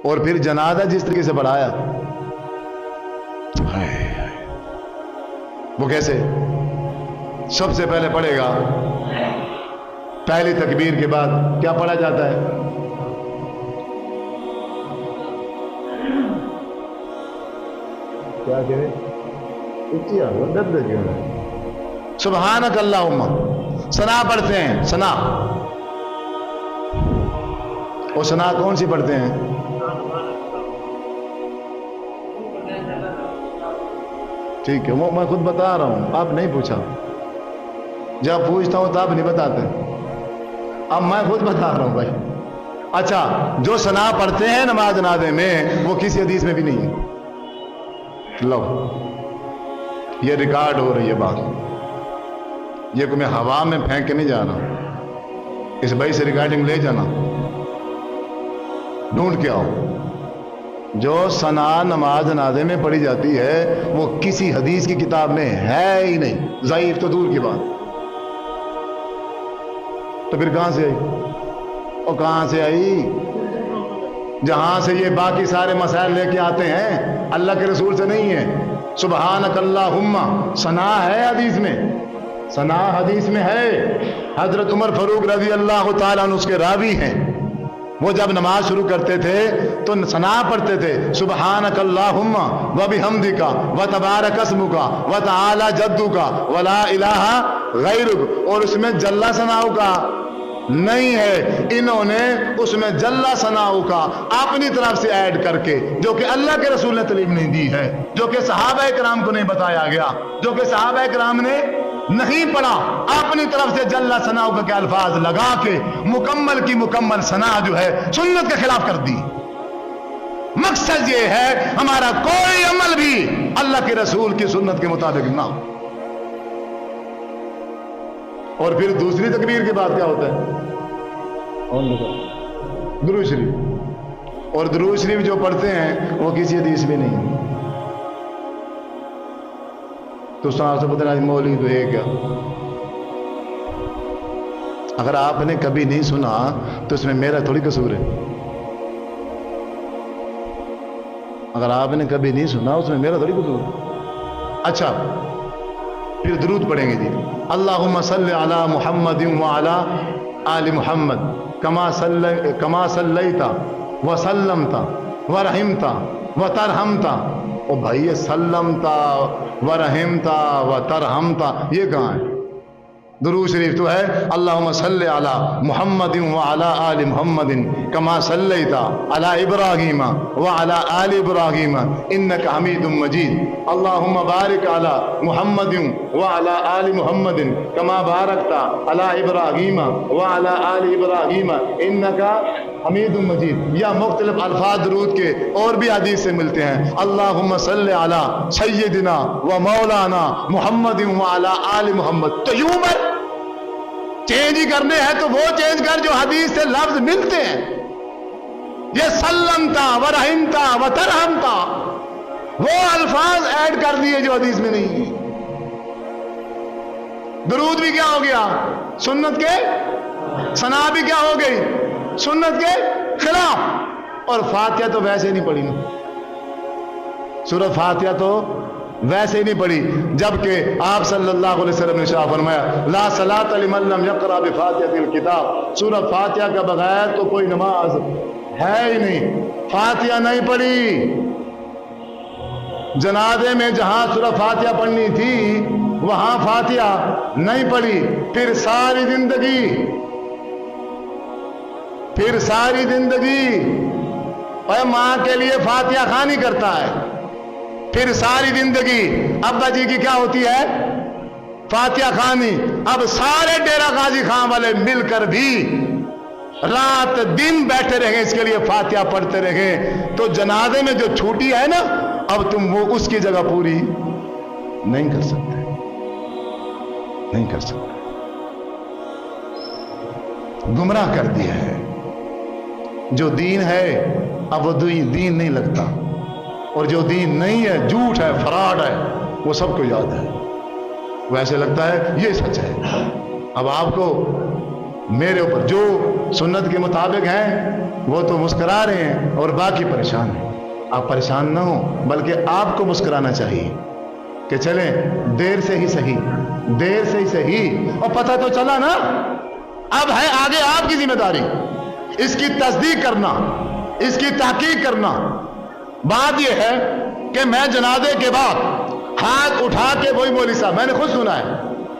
اور پھر جنازہ جس طریقے سے پڑھایا، وہ کیسے؟ سب سے پہلے پڑھے گا، پہلی تکبیر کے بعد کیا پڑھا جاتا ہے؟ کیا کہے؟ سبحانک اللہم، ثنا پڑھتے ہیں، ثنا۔ اور ثنا کون سی پڑھتے ہیں؟ ٹھیک ہے، وہ میں خود بتا رہا ہوں، آپ نہیں پوچھا۔ جب پوچھتا ہوں تو آپ نہیں بتاتے، اب میں خود بتا رہا ہوں بھائی۔ اچھا، جو ثنا پڑھتے ہیں نماز جنازے میں، وہ کسی حدیث میں بھی نہیں ہے۔ لو، یہ ریکارڈ ہو رہی ہے بات، یہ کو میں ہوا میں پھینک کے نہیں جا رہا، اس بھائی سے ریکارڈنگ لے جانا، ڈھونڈ کے آؤ۔ جو ثنا نماز جنازے میں پڑھی جاتی ہے وہ کسی حدیث کی کتاب میں ہے ہی نہیں، ضعیف تو دور کی بات۔ تو پھر کہاں سے آئی؟ اور کہاں سے آئی؟ جہاں سے یہ باقی سارے مسائل لے کے آتے ہیں، اللہ کے رسول سے نہیں ہے۔ سبحانک اللہم، ثنا ہے حدیث میں، ثنا حدیث میں ہے۔ حضرت عمر فاروق رضی اللہ تعالیٰ عنہ اس کے راوی ہیں، وہ جب نماز شروع کرتے تھے تو ثنا پڑھتے تھے، سبحانک اللہم وبحمدک وتبارک اسمک وتعالی جدک ولا الہ غیرک، اور اس میں جل ثناؤک نہیں ہے، انہوں نے اس میں جل ثناؤک اپنی طرف سے ایڈ کر کے، جو کہ اللہ کے رسول نے تعلیم نہیں دی ہے، جو کہ صحابہ کرام کو نہیں بتایا گیا، جو کہ صحابہ کرام نے نہیں پڑھا، اپنی طرف سے جل ثناؤک کے الفاظ لگا کے مکمل کی مکمل ثنا جو ہے سنت کے خلاف کر دی۔ مقصد یہ ہے ہمارا کوئی عمل بھی اللہ کے رسول کی سنت کے مطابق نہ ہو۔ اور پھر دوسری تکبیر کے بعد کیا ہوتا ہے؟ درود شریف، اور درود شریف جو پڑھتے ہیں وہ کسی حدیث میں نہیں ہے۔ تو صاحب سے پتہ نہیں مولوی تو ہے کیا؟ اگر آپ نے کبھی نہیں سنا تو اس میں میرا تھوڑی قصور ہے، اگر آپ نے کبھی نہیں سنا اس میں میرا تھوڑی قصور ہے۔ اچھا، پھر درود پڑھیں گے جی، اللہم صلی علی محمد وعلی آل محمد کما صلیت وسلمت ورحمت وترحمت۔ او بھائی، یہ سلمتا ورحمتا وترحمتا یہ کہاں ہے؟ درود شریف تو ہے اللہم صلی علی محمد وعلی آل محمد کما صلیت علی ابراہیم وعلی آل ابراہیم انک حمید مجید، اللہم بارک علی محمد وعلی آل محمد کما بارکت علی ابراہیم وعلی آل ابراہیم انک حمید مجید۔ یا مختلف الفاظ درود کے اور بھی حدیث سے ملتے ہیں، اللہم صلی علی سیدنا و مولانا محمد وعلی آل محمد۔ تو یوں پر چینج ہی کرنے ہیں تو وہ چینج کر جو حدیث سے لفظ ملتے ہیں۔ یہ سلمتا ورحمتا وترحمتا وہ الفاظ ایڈ کر دیے جو حدیث میں نہیں ہیں۔ درود بھی کیا ہو گیا؟ سنت کے، ثنا بھی کیا ہو گئی؟ سنت کے خلاف۔ اور فاتحہ تو ویسے نہیں پڑھی نا، سورۃ فاتحہ تو ویسے ہی نہیں پڑھی، جبکہ آپ صلی اللہ علیہ وسلم نے شاہ فرمایا لا صلاۃ لمن لم یقرأ بفاتحۃ الکتاب، سورۃ فاتحہ کا بغیر تو کوئی نماز ہے ہی نہیں۔ فاتحہ نہیں پڑھی، جنازے میں جہاں سورۃ فاتحہ پڑھنی تھی وہاں فاتحہ نہیں پڑھی، پھر ساری زندگی اور ماں کے لیے فاتحہ خوانی کرتا ہے، پھر ساری زندگی ابا جی کی کیا ہوتی ہے؟ فاتحہ خوانی۔ اب سارے ڈیرہ غازی خان والے مل کر بھی رات دن بیٹھے رہیں اس کے لیے فاتحہ پڑھتے رہیں، تو جنازے میں جو چھوٹی ہے نا، اب تم وہ اس کی جگہ پوری نہیں کر سکتے، نہیں کر سکتے، گمراہ کر دیا ہے۔ جو دین ہے اب وہ دین نہیں لگتا، اور جو دین نہیں ہے، جھوٹ ہے، فراڈ ہے، وہ سب کو یاد ہے، وہ ایسے لگتا ہے یہ سچ ہے۔ اب آپ کو میرے اوپر جو سنت کے مطابق ہیں وہ تو مسکرا رہے ہیں اور باقی پریشان ہیں. آپ پریشان نہ ہوں بلکہ آپ کو مسکرانا چاہیے کہ چلیں دیر سے ہی صحیح اور پتہ تو چلا نا. اب ہے آگے آپ کی ذمہ داری اس کی تصدیق کرنا, اس کی تحقیق کرنا. بات یہ ہے کہ میں جنازے کے بعد ہاتھ اٹھا کے وہی مولوی صاحب, میں نے خود سنا ہے,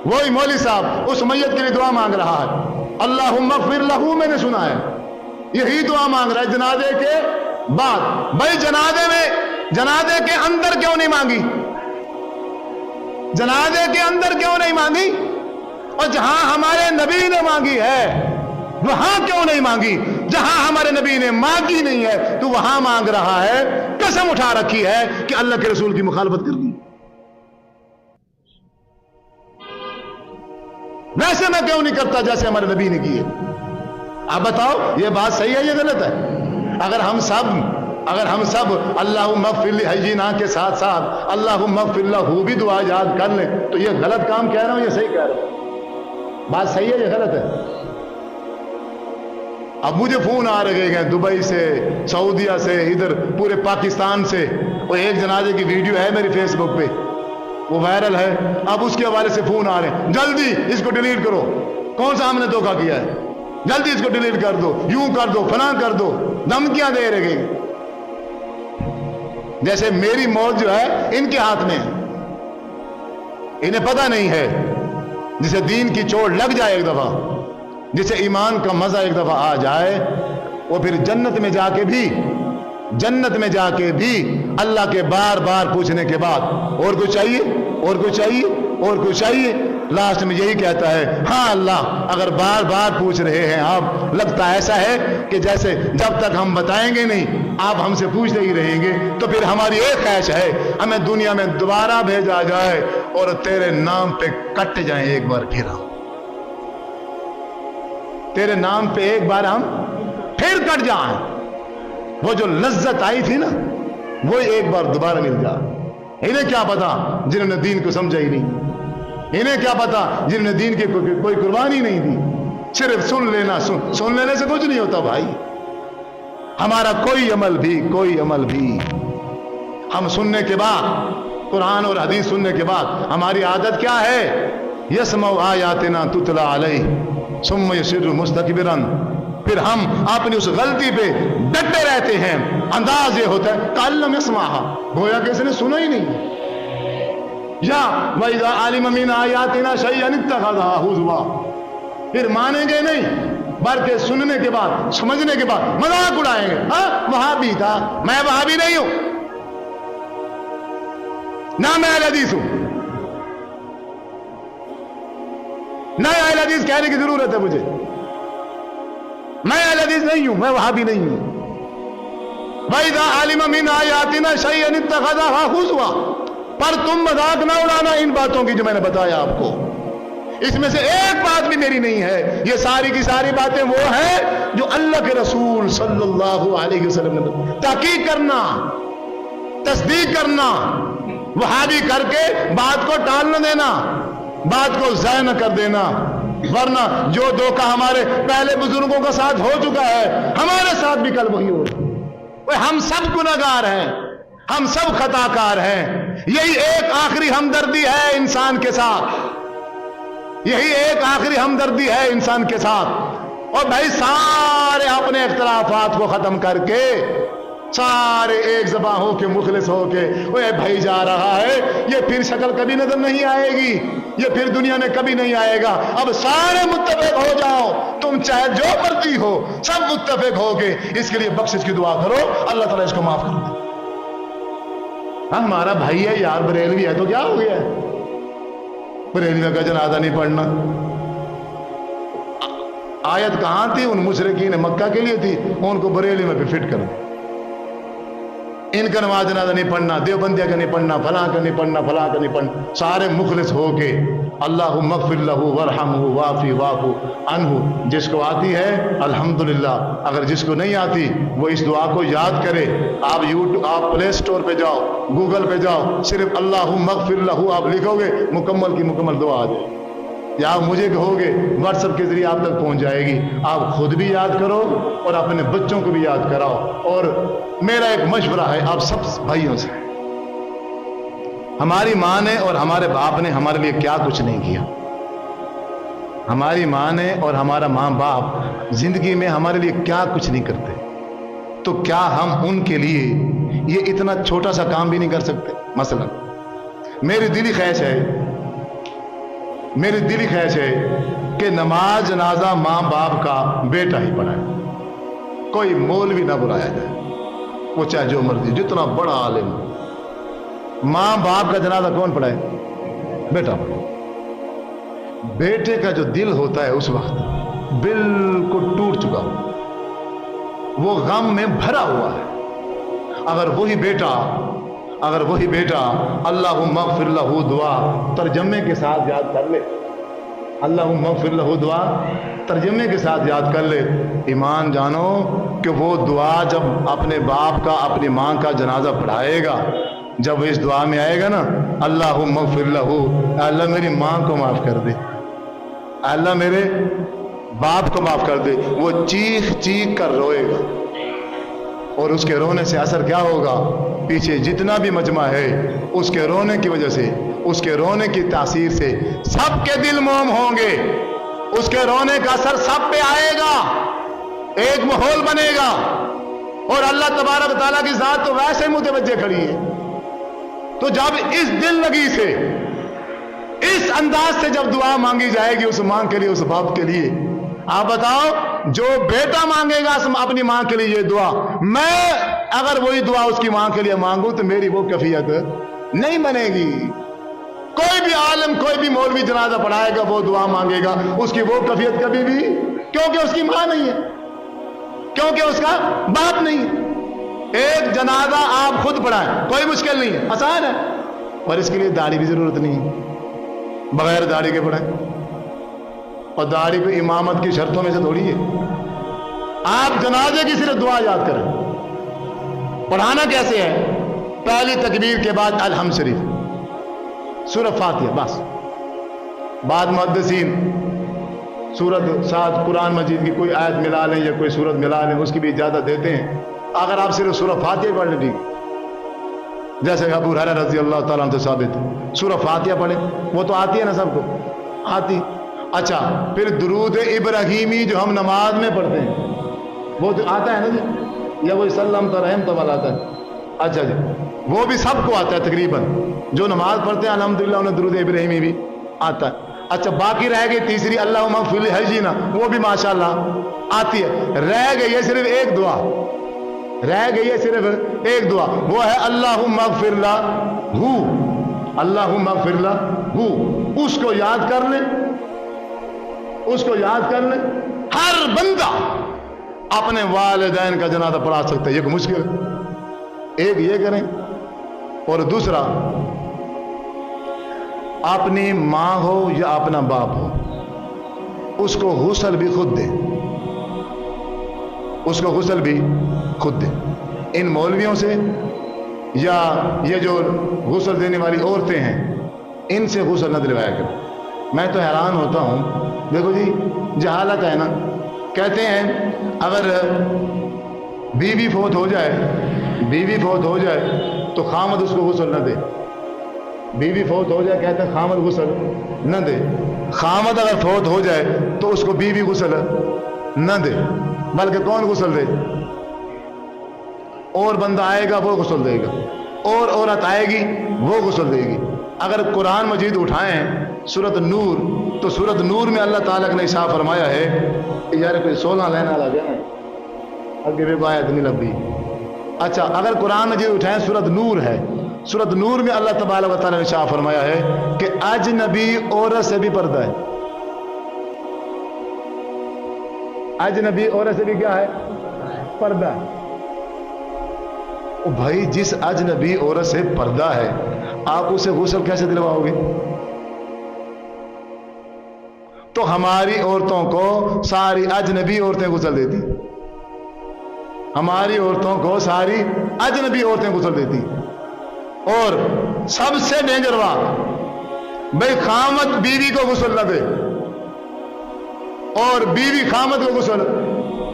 وہی مولوی صاحب اس میت کے لیے دعا مانگ رہا ہے, اللہم اغفر لہو, میں نے سنا ہے یہی دعا مانگ رہا ہے جنازے کے بعد. بھائی جنازے کے اندر کیوں نہیں مانگی؟ جنازے کے اندر کیوں نہیں مانگی؟ اور جہاں ہمارے نبی نے مانگی ہے وہاں کیوں نہیں مانگی؟ جہاں ہمارے نبی نے مانگی نہیں ہے تو وہاں مانگ رہا ہے. قسم اٹھا رکھی ہے کہ اللہ کے رسول کی مخالفت کر دی. ویسے میں کیوں نہیں کرتا جیسے ہمارے نبی نے کی ہے؟ آپ بتاؤ یہ بات صحیح ہے یا غلط ہے؟ اگر ہم سب اللہم اغفر لحینا کے ساتھ ساتھ اللہم اغفر لہو بھی دعا یاد کر لیں تو یہ غلط کام کہہ رہا ہوں یا صحیح کہہ رہا ہوں؟ بات صحیح ہے یا غلط ہے؟ اب مجھے فون آ رہے ہیں دبئی سے, سعودیہ سے, ادھر پورے پاکستان سے. وہ ایک جنازے کی ویڈیو ہے میری فیس بک پہ, وہ وائرل ہے. اب اس کے حوالے سے فون آ رہے ہیں جلدی اس کو ڈیلیٹ کرو. کون سا ہم نے دھوکہ کیا ہے؟ جلدی اس کو ڈیلیٹ کر دو, یوں کر دو, فلاں کر دو. دھمکیاں دے رہے ہیں جیسے میری موت جو ہے ان کے ہاتھ میں ہے. انہیں پتہ نہیں ہے جسے دین کی چوٹ لگ جائے ایک دفعہ, جسے ایمان کا مزہ ایک دفعہ آ جائے, وہ پھر جنت میں جا کے بھی اللہ کے بار بار پوچھنے کے بعد اور کچھ چاہیے, اور کچھ چاہیے, اور کچھ چاہیے, لاسٹ میں یہی کہتا ہے ہاں اللہ اگر بار بار پوچھ رہے ہیں آپ, لگتا ایسا ہے کہ جیسے جب تک ہم بتائیں گے نہیں آپ ہم سے پوچھتے ہی رہیں گے, تو پھر ہماری ایک خواہش ہے ہمیں دنیا میں دوبارہ بھیجا جائے اور تیرے نام پہ کٹ جائیں ایک بار پھر, ہم تیرے نام پہ ایک بار ہم پھر کٹ جائیں. وہ جو لذت آئی تھی نا وہ ایک بار دوبارہ مل جائے. انہیں کیا پتا جنہوں نے دین کو سمجھا ہی نہیں, انہیں کیا پتا جنہوں نے دین کی کوئی قربانی نہیں دی. صرف سن لینے سے کچھ نہیں ہوتا بھائی. ہمارا کوئی عمل بھی ہم سننے کے بعد, قرآن اور حدیث سننے کے بعد ہماری عادت کیا ہے؟ یسمع آیاتنا تتلی علیہ ثم یصر مستکبرا, پھر ہم اپنی اس غلطی پہ ڈٹے رہتے ہیں. انداز یہ ہوتا ہے کأن لم یسمعھا, گویا کہ اس نے سنا ہی نہیں. یا وَإِذَا عَلِمَ مِنْ آیَاتِنَا شَيْئًا اتَّخَذَهُ هُزُوًا, پھر مانیں گے نہیں بلکہ سننے کے بعد سمجھنے کے بعد مذاق اڑائیں گے. ہاں وہابی تھا, میں وہابی نہیں ہوں, نہ میں اہل حدیث ہوں, نہ اہل حدیث کہنے کی ضرورت ہے مجھے. میں اہل حدیث نہیں ہوں, میں وہابی نہیں ہوں. وَإِذَا عَلِمَ مِنْ آیَاتِنَا شَيْئًا اتَّخَذَهُ هُزُوًا, پر تم مذاق نہ اڑانا ان باتوں کی جو میں نے بتایا آپ کو. اس میں سے ایک بات بھی میری نہیں ہے. یہ ساری کی ساری باتیں وہ ہیں جو اللہ کے رسول صلی اللہ علیہ وسلم نے. تحقیق کرنا, تصدیق کرنا, وہابی کر کے بات کو ٹال نہ دینا, بات کو ضائع نہ کر دینا. ورنہ جو دھوکہ ہمارے پہلے بزرگوں کا ساتھ ہو چکا ہے ہمارے ساتھ بھی کل وہی ہو. ہم سب گنہگار ہیں, ہم سب خطا کار ہیں. یہی ایک آخری ہمدردی ہے انسان کے ساتھ, یہی ایک آخری ہمدردی ہے انسان کے ساتھ. اور بھائی سارے اپنے اختلافات کو ختم کر کے سارے ایک زبان ہو کے مخلص ہو کے وہ بھائی جا رہا ہے. یہ پھر شکل کبھی نظر نہیں آئے گی, یہ پھر دنیا میں کبھی نہیں آئے گا. اب سارے متفق ہو جاؤ, تم چاہے جو مرضی ہو سب متفق ہو کے اس کے لیے بخشش کی دعا کرو, اللہ تعالیٰ اس کو معاف کر دے. ہمارا بھائی ہے یار, بریلوی ہے تو کیا ہو گیا ہے, بریلوی کا جنازہ نہیں پڑھنا. آیت کہاں تھی؟ ان مشرکین مکہ کے لیے تھی, ان کو بریلی میں بھی فٹ کر دیں. ان کا نماز جنازہ نہیں پڑھنا, دیوبندیہ کا نہیں پڑھنا, فلاں کا نہیں پڑھنا, فلاں کا نہیں پڑھنا. سارے مخلص ہو کے اللہم اغفر لہ وارحمہ وعافہ واعف عنہ. جس کو آتی ہے الحمدللہ, اگر جس کو نہیں آتی وہ اس دعا کو یاد کرے. آپ پلے سٹور پہ جاؤ, گوگل پہ جاؤ, صرف اللہم اغفر لہ آپ لکھو گے, مکمل کی مکمل دعا آ جائے. یا آپ مجھے کہو گے واٹس ایپ کے ذریعے آپ تک پہنچ جائے گی. آپ خود بھی یاد کرو اور اپنے بچوں کو بھی یاد کراؤ. اور میرا ایک مشورہ ہے آپ سب بھائیوں سے، ہماری ماں نے اور ہمارے باپ نے ہمارے لیے کیا کچھ نہیں کیا. ہماری ماں نے اور ہمارا ماں باپ زندگی میں ہمارے لیے کیا کچھ نہیں کرتے، تو کیا ہم ان کے لیے یہ اتنا چھوٹا سا کام بھی نہیں کر سکتے؟ مثلا میری دلی خواہش ہے کہ نماز جنازہ ماں باپ کا بیٹا ہی پڑھائے. کوئی مولوی نہ بلایا جائے، وہ چاہے جو مرضی جتنا بڑا عالم ہو. ماں باپ کا جنازہ کون پڑھائے؟ بیٹا پڑھائے. بیٹے کا جو دل ہوتا ہے اس وقت بالکل ٹوٹ چکا ہو، وہ غم میں بھرا ہوا ہے. اگر وہی بیٹا اللہم اغفر لہ دعا ترجمے کے ساتھ یاد کر لے، اللہم اغفر لہ دعا ترجمے کے ساتھ یاد کر لے، ایمان جانو کہ وہ دعا جب اپنے باپ کا اپنی ماں کا جنازہ پڑھائے گا، جب وہ اس دعا میں آئے گا نا، اللہم اغفر لہ، اللہ میری ماں کو معاف کر دے، اللہ میرے باپ کو معاف کر دے، وہ چیخ چیخ کر روئے گا. اور اس کے رونے سے اثر کیا ہوگا؟ پیچھے جتنا بھی مجمع ہے اس کے رونے کی وجہ سے، اس کے رونے کی تاثیر سے سب کے دل موم ہوں گے. اس کے رونے کا اثر سب پہ آئے گا، ایک ماحول بنے گا. اور اللہ تبارک و تعالیٰ کی ذات تو ویسے متوجہ کھڑی ہے. تو جب اس دل لگی سے، اس انداز سے جب دعا مانگی جائے گی اس ماں کے لیے، اس باپ کے لیے، آپ بتاؤ جو بیٹا مانگے گا اپنی ماں کے لیے یہ دعا، میں اگر وہی دعا اس کی ماں کے لیے مانگوں تو میری وہ کیفیت نہیں بنے گی. کوئی بھی عالم، کوئی بھی مولوی جنازہ پڑھائے گا، وہ دعا مانگے گا، اس کی وہ کیفیت کبھی بھی، کیونکہ اس کی ماں نہیں ہے، کیونکہ اس کا باپ نہیں ہے. ایک جنازہ آپ خود پڑھائیں، کوئی مشکل نہیں ہے، آسان ہے. اور اس کے لیے داڑھی بھی ضرورت نہیں ہے، بغیر داڑھی کے پڑھائیں. اور داڑھی کو امامت کی شرطوں میں سے تھوڑی ہے. آپ جنازے کی صرف دعا یاد کریں. پڑھانا کیسے ہے؟ پہلی تکبیر کے بعد الحمد شریف، سورہ فاتحہ، بس. بعد محدثین سورت ساتھ قرآن مجید کی کوئی آیت ملا لیں یا کوئی سورت ملا لیں، اس کی بھی اجازت دیتے ہیں. اگر آپ صرف سورہ فاتحہ پڑھ لیں ٹھیک، جیسے ابو ہریرہ رضی اللہ تعالیٰ عنہ سے ثابت ہے، سورہ فاتحہ پڑھیں، وہ تو آتی ہے نا سب کو، آتی. اچھا، پھر درود ابراہیمی جو ہم نماز میں پڑھتے ہیں وہ تو آتا ہے نا جی، یا وہ سلم ترحم تمال آتا ہے. اچھا جی، وہ بھی سب کو آتا ہے تقریباً، جو نماز پڑھتے ہیں الحمدللہ انہیں درود ابراہیمی بھی آتا ہے. اچھا، باقی رہ گئی تیسری اللہم اغفر لی حجینا، وہ بھی ماشاءاللہ آتی ہے. رہ گئی ہے صرف ایک دعا، رہ گئی ہے صرف ایک دعا، وہ ہے اللہم اغفر لہ، اللہم اغفر لہ. اس کو یاد کر لیں، اس کو یاد کر لیں. ہر بندہ اپنے والدین کا جنازہ پڑھا سکتا ہے، یہ کوئی مشکل ہے؟ ایک یہ کریں، اور دوسرا اپنی ماں ہو یا اپنا باپ ہو، اس کو غسل بھی خود دے، اس کو غسل بھی خود دے. ان مولویوں سے یا یہ جو غسل دینے والی عورتیں ہیں ان سے غسل نہ دلوایا کریں. میں تو حیران ہوتا ہوں، دیکھو جی جہالت ہے نا. کہتے ہیں اگر بیوی فوت ہو جائے تو خامد اس کو غسل نہ دے. بیوی فوت ہو جائے کہتے ہیں خامد غسل نہ دے. خامد اگر فوت ہو جائے تو اس کو بیوی غسل نہ دے، بلکہ کون غسل دے؟ اور بندہ آئے گا وہ غسل دے گا، اور عورت آئے گی وہ غسل دے گی. اگر قرآن مجید اٹھائیں سورت نور، تو سورت نور میں اللہ تعالیٰ نے اشارہ فرمایا ہے کہ یار کوئی 16 لینا لگا نا اگے بھی آیت نہیں لبھی. اچھا، اگر قرآن مجید اٹھائیں سورت نور ہے، سورت نور میں اللہ تبارک و تعالیٰ نے اشارہ فرمایا ہے کہ اجنبی عورت سے بھی پردہ ہے. اجنبی عورت سے بھی کیا ہے؟ پردہ ہے. بھائی جس اجنبی عورت سے پردہ ہے آپ اسے غسل کیسے دلواؤ گے؟ تو ہماری عورتوں کو ساری اجنبی عورتیں غسل دیتی، ہماری عورتوں کو ساری اجنبی عورتیں غسل دیتی. اور سب سے ڈینجر بات، بھائی خامد بیوی کو غسل نہ دے، اور بیوی خامد کو غسل.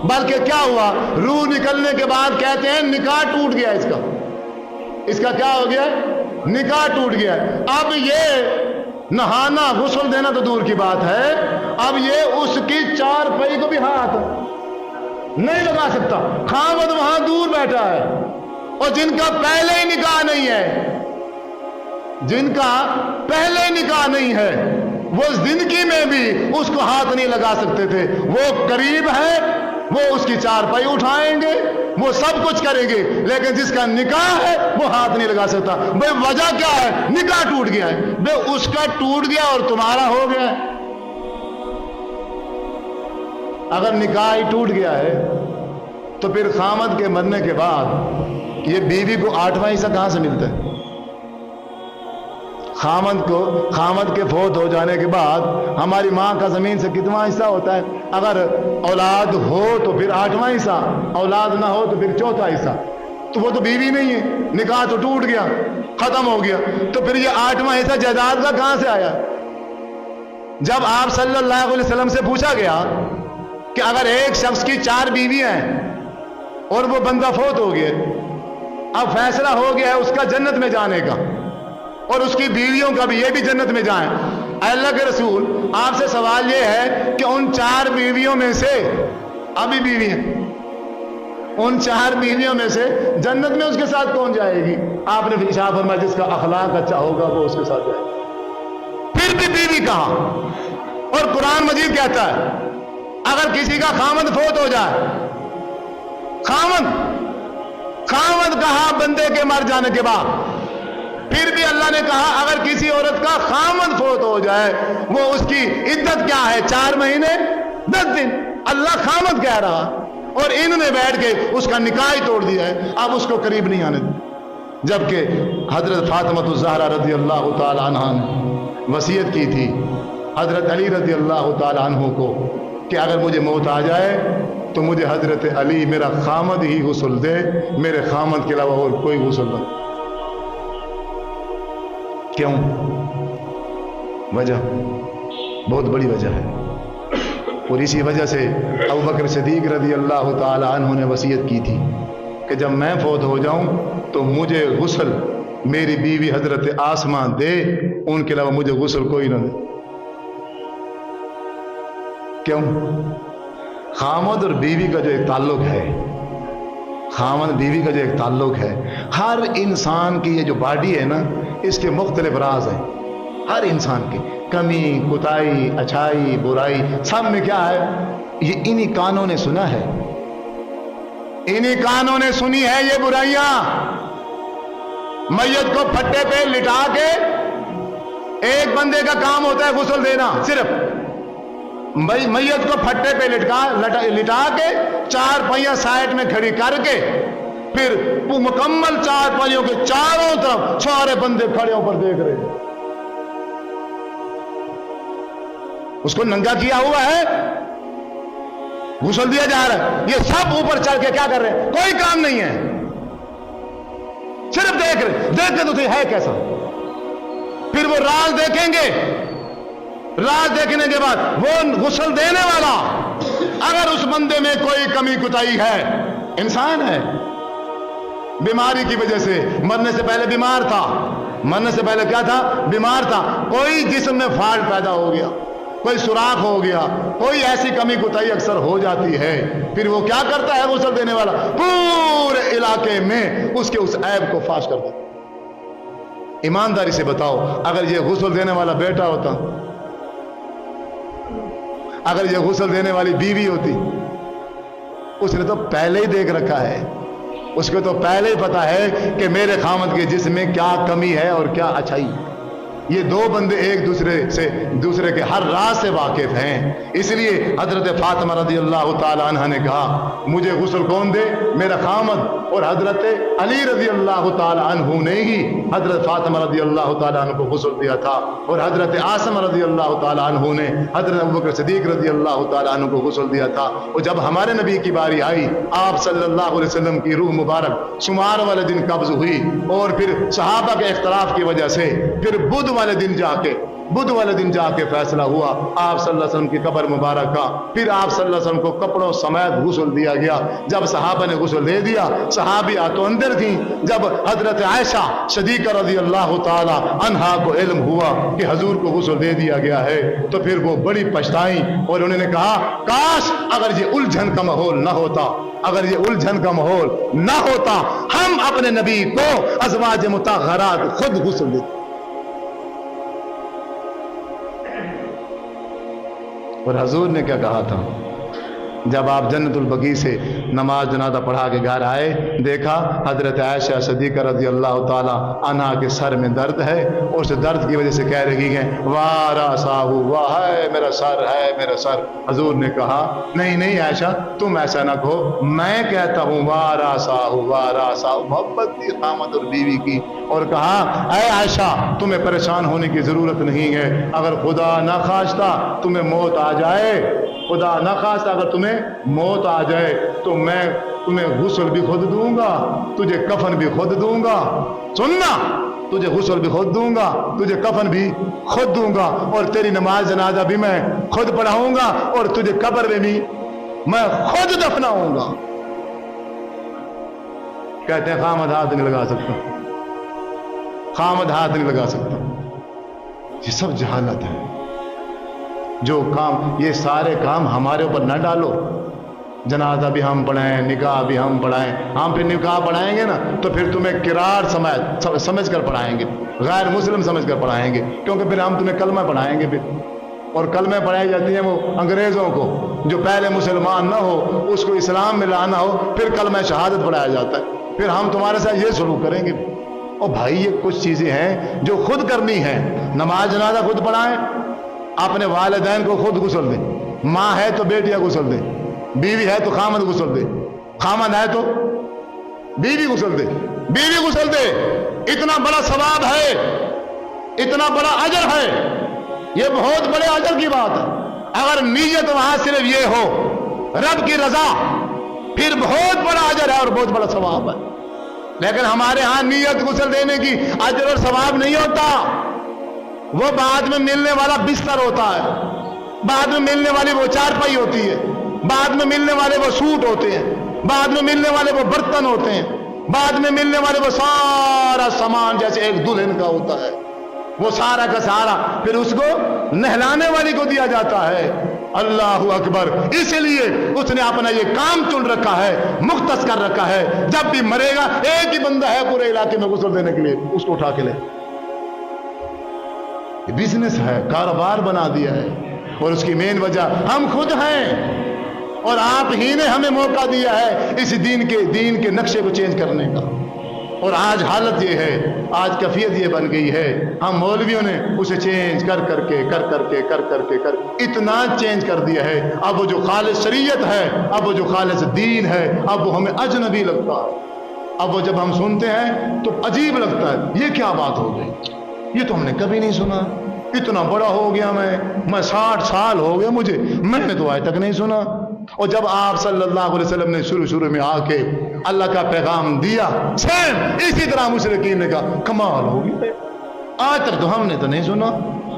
بلکہ کیا ہوا, روح نکلنے کے بعد کہتے ہیں نکاح ٹوٹ گیا اس کا کیا ہو گیا, نکاح ٹوٹ گیا. اب یہ نہانا غسل دینا تو دور کی بات ہے, اب یہ اس کی چار پائی کو بھی ہاتھ نہیں لگا سکتا. خامد وہاں دور بیٹھا ہے, اور جن کا پہلے ہی نکاح نہیں ہے, جن کا پہلے نکاح نہیں ہے, وہ زندگی میں بھی اس کو ہاتھ نہیں لگا سکتے تھے. وہ قریب ہے, وہ اس کی چارپائی اٹھائیں گے, وہ سب کچھ کریں گے, لیکن جس کا نکاح ہے وہ ہاتھ نہیں لگا سکتا. بھئی وجہ کیا ہے, نکاح ٹوٹ گیا ہے. بھئی اس کا ٹوٹ گیا اور تمہارا ہو گیا ہے. اگر نکاح ہی ٹوٹ گیا ہے تو پھر خامد کے مرنے کے بعد یہ بیوی کو 8واں حصہ کہاں سے ملتا ہے؟ خامد کے فوت ہو جانے کے بعد ہماری ماں کا زمین سے کتنا حصہ ہوتا ہے؟ اگر اولاد ہو تو پھر 8واں حصہ, اولاد نہ ہو تو پھر 4تھا حصہ. تو وہ تو بیوی نہیں ہے, نکاح تو ٹوٹ گیا, ختم ہو گیا. تو پھر یہ 8واں حصہ جائیداد کا کہاں سے آیا؟ جب آپ صلی اللہ علیہ وسلم سے پوچھا گیا کہ اگر ایک شخص کی 4 بیویاں ہیں اور وہ بندہ فوت ہو گیا, اب فیصلہ ہو گیا ہے اس کا جنت میں جانے کا اور اس کی بیویوں کا بھی, یہ بھی جنت میں جائیں. اللہ کے رسول, آپ سے سوال یہ ہے کہ ان 4 بیویوں میں سے, ابھی بیوی ہیں, ان 4 بیویوں میں سے جنت میں اس کے ساتھ کون جائے گی؟ آپ نے ارشاد فرمایا جس کا اخلاق اچھا ہوگا وہ اس کے ساتھ جائے گا. پھر بھی بیوی کہاں؟ اور قرآن مجید کہتا ہے اگر کسی کا خامد فوت ہو جائے, خامد کہا بندے کے مر جانے کے بعد, پھر بھی اللہ نے کہا اگر کسی عورت کا خامد فوت ہو جائے وہ اس کی عدت کیا ہے؟ 4 مہینے 10 دن. اللہ خامد کہہ رہا, اور انہوں نے بیٹھ کے اس کا نکاح ہی توڑ دیا ہے. اب اس کو قریب نہیں آنے دیں. جبکہ حضرت فاطمہ الزہرا رضی اللہ تعالی عنہ نے وصیت کی تھی حضرت علی رضی اللہ تعالی عنہ کو کہ اگر مجھے موت آ جائے تو مجھے حضرت علی میرا خامد ہی غسل دے, میرے خامد کے علاوہ اور کوئی غسل نہ. کیوں؟ وجہ بہت بڑی وجہ ہے, اور اسی وجہ سے ابوبکر صدیق رضی اللہ تعالی عنہ نے وصیت کی تھی کہ جب میں فوت ہو جاؤں تو مجھے غسل میری بیوی حضرت آسماء دے, ان کے علاوہ مجھے غسل کوئی نہ دے. کیوں؟ خامد اور بیوی کا جو ایک تعلق ہے, خامد بیوی کا جو ایک تعلق ہے, ہر انسان کی یہ جو باڈی ہے نا, اس کے مختلف راز ہیں. ہر انسان کی کمی, کوتاہی, اچھائی, برائی, سب میں کیا ہے, یہ انہی کانوں نے سنا ہے, انہی کانوں نے سنی ہے یہ برائیاں. میت کو پھٹے پہ لٹا کے ایک بندے کا کام ہوتا ہے غسل دینا, صرف میت کو پھٹے پہ لٹا کے 4 پہیاں سائڈ میں کھڑی کر کے پھر مکمل 4 پہیوں کے چاروں طرف سارے بندے کھڑے اوپر دیکھ رہے ہیں. اس کو ننگا کیا ہوا ہے, غسل دیا جا رہا ہے, یہ سب اوپر چڑھ کے کیا کر رہے ہیں؟ کوئی کام نہیں ہے, صرف دیکھ رہے. دیکھ کے تو ہے کیسا. پھر وہ راز دیکھیں گے, راز دیکھنے کے بعد وہ غسل دینے والا اگر اس بندے میں کوئی کمی کوتاہی ہے, انسان ہے, بیماری کی وجہ سے مرنے سے پہلے بیمار تھا, مرنے سے پہلے کیا تھا؟ بیمار تھا, کوئی جسم میں فالٹ پیدا ہو گیا, کوئی سوراخ ہو گیا, کوئی ایسی کمی کوتاہی اکثر ہو جاتی ہے, پھر وہ کیا کرتا ہے غسل دینے والا؟ پورے علاقے میں اس کے اس عیب کو فاش کر دیتا. ایمانداری سے بتاؤ, اگر یہ غسل دینے والا بیٹا ہوتا, اگر یہ غسل دینے والی بیوی ہوتی, اس نے تو پہلے ہی دیکھ رکھا ہے, اس کو تو پہلے ہی پتا ہے کہ میرے خامد کے جسم میں کیا کمی ہے اور کیا اچھائی. یہ 2 بندے ایک دوسرے کے ہر راز سے واقف ہیں. اس لیے حضرت فاطمہ رضی اللہ تعالی عنہ نے کہا مجھے غسل کون دے؟ میرا خامد. اور حضرت علی رضی اللہ تعالی عنہ نے ہی حضرت فاطمہ رضی اللہ تعالی عنہ کو غسل دیا تھا, اور حضرت عاصم رضی اللہ تعالی عنہ نے حضرت ابوبکر صدیق رضی اللہ تعالی عنہ کو غسل دیا تھا. اور جب ہمارے نبی کی باری آئی, آپ صلی اللہ علیہ وسلم کی روح مبارک شمار والے دن قبض ہوئی, اور پھر صحابہ کے اختلاف کی وجہ سے پھر بدھ والے دن جا کے بدھ والے دن جا کے فیصلہ ہوا آپ صلی اللہ علیہ وسلم کی قبر مبارک کا. پھر آپ صلی اللہ علیہ وسلم کو کپڑوں سمیت غسل دیا گیا. جب صحابہ نے غسل دے دیا, صحابیہ تو اندر تھیں, جب حضرت عائشہ صدیقہ رضی اللہ تعالی عنہا کو علم ہوا کہ حضور کو غسل دے دیا گیا ہے تو پھر وہ بڑی پچھتائیں اور انہوں نے کہا کاش اگر یہ الجھن کا ماحول نہ ہوتا, اگر یہ الجھن کا ماحول نہ ہوتا ہم اپنے نبی کو ازواج مطہرات خود غسل دیتے. اور حضور نے کیا کہا تھا جب آپ جنت البقیع سے نماز جنازہ پڑھا کے گھر آئے, دیکھا حضرت عائشہ صدیقہ رضی اللہ تعالی عنہا کے سر میں درد ہے اور اس درد کی وجہ سے کہہ رہی ہیں واہ راساہو, واہ ہے میرا سر, ہے میرا سر. حضور نے کہا نہیں نہیں عائشہ تم ایسا نہ کہو, میں کہتا ہوں واہ راساہو, واہ راساہو, محبت تھی خامد اور بیوی کی. اور کہا اے عائشہ تمہیں پریشان ہونے کی ضرورت نہیں ہے, اگر خدا نہ خواستہ تمہیں موت آ جائے, خدا نہ خواستہ اگر تمہیں موت آ جائے تو میں تمہیں غسل بھی خود دوں گا, تجھے کفن بھی خود دوں گا. سننا, تجھے غسل بھی خود دوں گا, تجھے کفن بھی خود دوں گا, اور تیری نماز جنازہ بھی میں خود پڑھاؤں گا, اور تجھے قبر میں بھی میں خود دفناؤں گا. کہتے ہیں خامد ہاتھ نہیں لگا سکتا, خامد ہاتھ نہیں لگا سکتا. یہ سب جہالت ہے. جو کام, یہ سارے کام ہمارے اوپر نہ ڈالو. جنازہ بھی ہم پڑھائیں, نکاح بھی ہم پڑھائیں. ہم پھر نکاح پڑھائیں گے نا تو پھر تمہیں کرار سمجھ کر پڑھائیں گے, غیر مسلم سمجھ کر پڑھائیں گے, کیونکہ پھر ہم تمہیں کلمہ پڑھائیں گے. پھر اور کلمہ پڑھائی جاتی ہیں وہ انگریزوں کو, جو پہلے مسلمان نہ ہو اس کو اسلام میں لانا ہو, پھر کلمہ شہادت پڑھایا جاتا ہے. پھر ہم تمہارے ساتھ یہ سلوک کریں گے. اور بھائی یہ کچھ چیزیں ہیں جو خود کرنی ہیں. نماز جنازہ خود پڑھائیں, اپنے والدین کو خود غسل دے. ماں ہے تو بیٹیاں غسل دے, بیوی ہے تو خامد غسل دے, خامد ہے تو بیوی غسل دے, بیوی غسل دے. اتنا بڑا ثواب ہے, اتنا بڑا اجر ہے, یہ بہت بڑے اجر کی بات ہے. اگر نیت وہاں صرف یہ ہو رب کی رضا, پھر بہت بڑا اجر ہے اور بہت بڑا ثواب ہے. لیکن ہمارے ہاں نیت غسل دینے کی اجر اور ثواب نہیں ہوتا. وہ بعد میں ملنے والا بستر ہوتا ہے, بعد میں ملنے والی وہ چارپائی ہوتی ہے, بعد میں ملنے والے وہ سوٹ ہوتے ہیں, بعد میں ملنے والے وہ برتن ہوتے ہیں, بعد میں ملنے والے وہ سارا سامان جیسے ایک دلہن کا ہوتا ہے, وہ سارا کا سارا پھر اس کو نہلانے والی کو دیا جاتا ہے. اللہ اکبر. اسی لیے اس نے اپنا یہ کام چن رکھا ہے, مختص کر رکھا ہے. جب بھی مرے گا ایک ہی بندہ ہے پورے علاقے میں غسل دینے کے لیے, اس کو اٹھا کے لے. بزنس ہے, کاروبار بنا دیا ہے, اور اس کی مین وجہ ہم خود ہیں, اور آپ ہی نے ہمیں موقع دیا ہے اس دین کے نقشے کو چینج کرنے کا. اور آج حالت یہ ہے, آج کیفیت یہ بن گئی ہے, ہم مولویوں نے اسے چینج کر کے اتنا چینج کر دیا ہے. اب وہ جو خالص شریعت ہے, اب وہ جو خالص دین ہے, اب وہ ہمیں اجنبی لگتا ہے. اب وہ جب ہم سنتے ہیں تو عجیب لگتا ہے, یہ کیا بات ہو گئی, یہ تو ہم نے کبھی نہیں سنا. اتنا بڑا ہو گیا میں 60 سال ہو گئے مجھے, میں نے تو آج تک نہیں سنا. اور جب آپ صلی اللہ علیہ وسلم نے شروع میں آ کے اللہ کا پیغام دیا, سیم اسی طرح مشرکین نے کہا کمال ہو گیا, آج تک تو ہم نے تو نہیں سنا,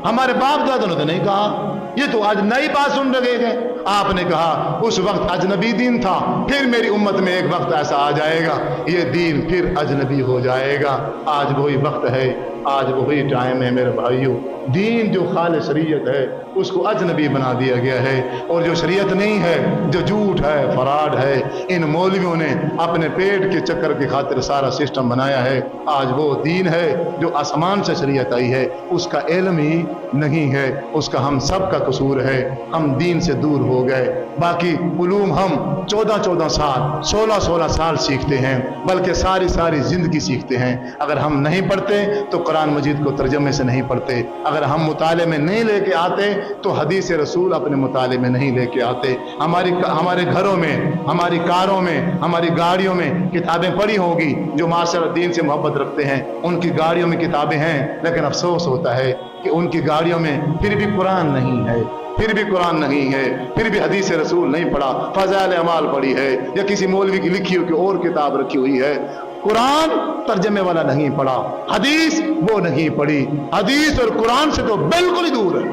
ہمارے باپ دادوں نے تو نہیں کہا, یہ تو آج نئی بات سن رہے ہیں. آپ نے کہا اس وقت اجنبی دین تھا, پھر میری امت میں ایک وقت ایسا آ جائے گا یہ دین پھر اجنبی ہو جائے گا. آج وہی وقت ہے, آج وہی ٹائم ہے میرے بھائیوں. دین جو خالص شریعت ہے اس کو اجنبی بنا دیا گیا ہے, اور جو شریعت نہیں ہے, جو جھوٹ ہے, فراڈ ہے, ان مولویوں نے اپنے پیٹ کے چکر کی خاطر سارا سسٹم بنایا ہے. آج وہ دین ہے جو آسمان سے شریعت آئی ہے, اس کا علم ہی نہیں ہے, اس کا ہم سب کا قصور ہے. ہم دین سے دور ہو گئے. باقی علوم ہم 14 سال 16 سال سیکھتے ہیں, بلکہ ساری زندگی سیکھتے ہیں. اگر ہم نہیں پڑھتے تو قرآن مجید کو ترجمے سے نہیں پڑھتے, اگر ہم مطالعے میں نہیں لے کے آتے تو حدیث رسول اپنے مطالعے میں نہیں لے کے آتے. ہمارے گھروں میں, ہماری کاروں میں, ہماری گاڑیوں میں کتابیں پڑھی ہوگی. جو معاشرہ دین سے محبت رکھتے ہیں ان کی گاڑیوں میں کتابیں ہیں, لیکن افسوس ہوتا ہے کہ ان کی گاڑیوں میں پھر بھی قرآن نہیں ہے, پھر بھی قرآن نہیں ہے, پھر بھی حدیث رسول نہیں پڑھا, فضائل اعمال پڑھی ہے, یا کسی مولوی کی لکھی ہوئی اور کتاب رکھی ہوئی ہے. قرآن ترجمے والا نہیں پڑھا، حدیث وہ نہیں پڑھی، حدیث اور قرآن سے تو بالکل ہی دور ہے۔